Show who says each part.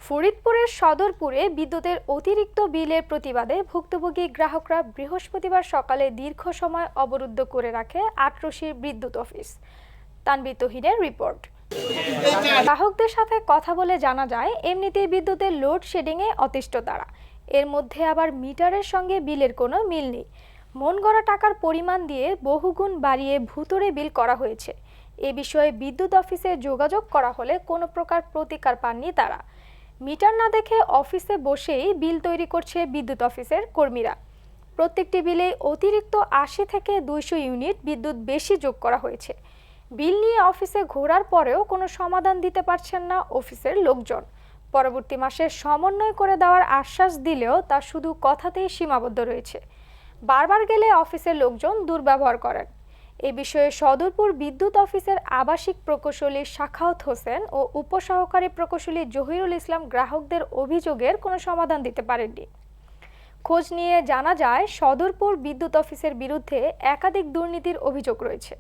Speaker 1: ফরিদপুরের সদরপুরে বিদ্যুতের অতিরিক্ত বিলের প্রতিবাদে ভুক্তভোগী গ্রাহকরা বৃহস্পতিবার সকালে দীর্ঘ সময় অবরুদ্ধ করে রাখে আটরশির বিদ্যুৎ অফিস। তানভীর তহিনের রিপোর্ট। গ্রাহকদের সাথে কথা বলে জানা যায়, এমনিতেই বিদ্যুতের লোডশেডিংয়ে অতিষ্ঠ তারা। এর মধ্যে আবার মিটারের সঙ্গে বিলের কোনো মিল নেই। মন গড়া টাকার পরিমাণ দিয়ে বহুগুণ বাড়িয়ে ভুতুড়ে বিল করা হয়েছে। এ বিষয়ে বিদ্যুৎ অফিসে যোগাযোগ করা হলে কোনো প্রকার প্রতিকার পাননি তারা। মিটার না দেখে অফিসে বসেই বিল তৈরি করছে বিদ্যুৎ অফিসের কর্মীরা। প্রত্যেকটি বিলে অতিরিক্ত ৮০ থেকে ২০০ ইউনিট বিদ্যুৎ বেশি যোগ করা হয়েছে। বিল নিয়ে অফিসে ঘোরার পরেও কোনো সমাধান দিতে পারছেন না অফিসের লোকজন। পরবর্তী মাসে সমন্বয় করে দেওয়ার আশ্বাস দিলেও তা শুধু কথাতেই সীমাবদ্ধ রয়েছে। বারবার গেলে অফিসের লোকজন দুর্ব্যবহার করেন। এ বিষয়ে সদরপুর বিদ্যুৎ অফিসের আবাসিক প্রকৌশলী সাখাওয়াত হোসেন ও উপসহকারী প্রকৌশলী জহিরুল ইসলাম গ্রাহকদের অভিযোগের কোনো সমাধান দিতে পারেননি। খোঁজ নিয়ে জানা যায়, সদরপুর বিদ্যুৎ অফিসের বিরুদ্ধে একাধিক দুর্নীতির অভিযোগ রয়েছে।